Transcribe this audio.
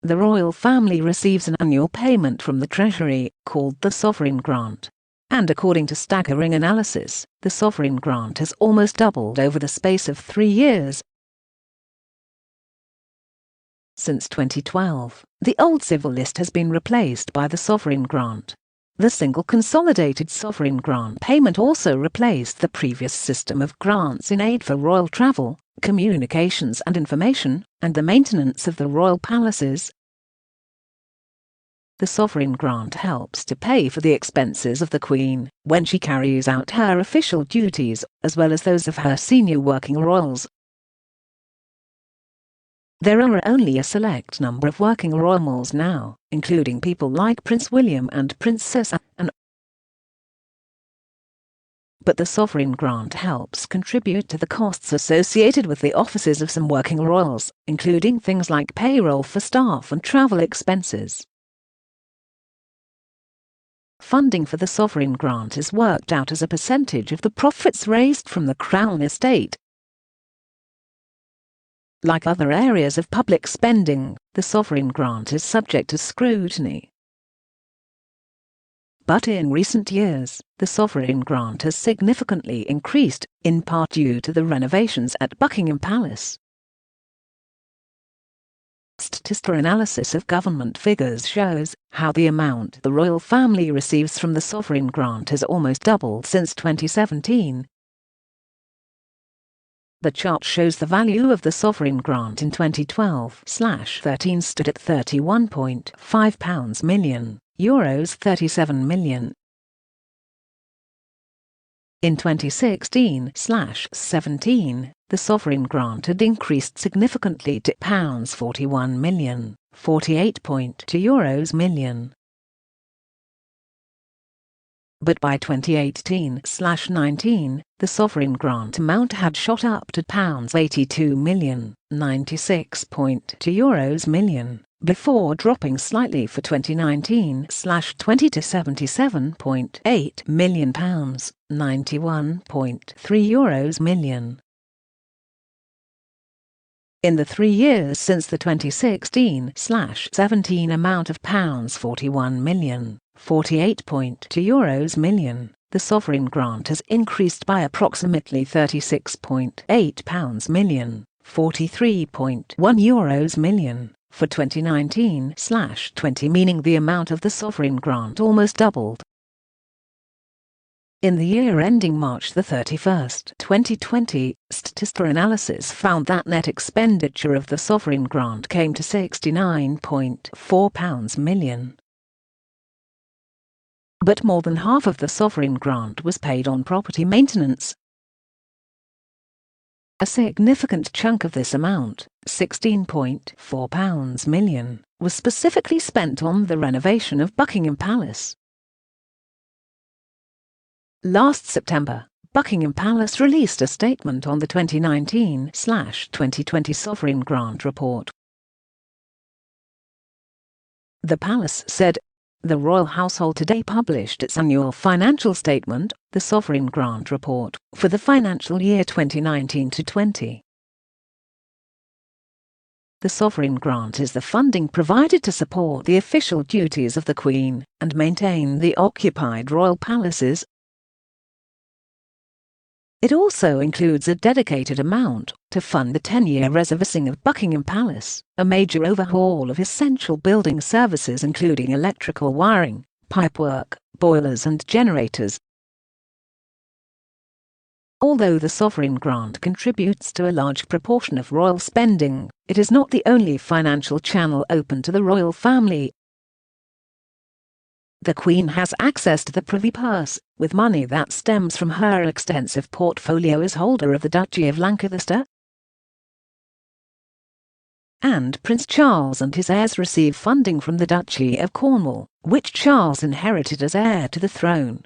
The royal family receives an annual payment from the Treasury, called the sovereign grant. And according to Staggering analysis, the sovereign grant has almost doubled over the space of 3 years. Since 2012, the old civil list has been replaced by the sovereign grant. The single consolidated sovereign grant payment also replaced the previous system of grants in aid for royal travel, communications and information, and the maintenance of the royal palaces. The sovereign grant helps to pay for the expenses of the Queen when she carries out her official duties, as well as those of her senior working royals. There are only a select number of working royals now, including people like Prince William and Princess Anne. But the sovereign grant helps contribute to the costs associated with the offices of some working royals, including things like payroll for staff and travel expenses. Funding for the sovereign grant is worked out as a percentage of the profits raised from the Crown estate. Like other areas of public spending, the sovereign grant is subject to scrutiny. But in recent years, the sovereign grant has significantly increased, in part due to the renovations at Buckingham Palace. Statista analysis of government figures shows how the amount the royal family receives from the sovereign grant has almost doubled since 2017. The chart shows the value of the sovereign grant in 2012/13 stood at £31.5 million, euros 37 million. In 2016/17, the sovereign grant had increased significantly to £41 million, 48.2 euros million. But by 2018/19, the sovereign grant amount had shot up to £82 million, 96.2 euros million, before dropping slightly for 2019/20 to £77.8 million, 91.3 euros million. In the 3 years since the 2016/17 amount of £41 million, 48.2 euros million, the sovereign grant has increased by approximately £36.8 million, 43.1 euros million, for 2019/20, meaning the amount of the sovereign grant almost doubled. In the year ending March 31, 2020, Statista analysis found that net expenditure of the sovereign grant came to £69.4 million. But more than half of the sovereign grant was paid on property maintenance. A significant chunk of this amount, £16.4 million, was specifically spent on the renovation of Buckingham Palace. Last September, Buckingham Palace released a statement on the 2019/2020 sovereign grant report. The palace said, "The royal household today published its annual financial statement, the sovereign grant report, for the financial year 2019-20. The sovereign grant is the funding provided to support the official duties of the Queen and maintain the occupied royal palaces. It also includes a dedicated amount to fund the 10-year resurfacing of Buckingham Palace, a major overhaul of essential building services including electrical wiring, pipework, boilers and generators." Although the sovereign grant contributes to a large proportion of royal spending, it is not the only financial channel open to the royal family. The Queen has access to the Privy Purse, with money that stems from her extensive portfolio as holder of the Duchy of Lancaster. And Prince Charles and his heirs receive funding from the Duchy of Cornwall, which Charles inherited as heir to the throne.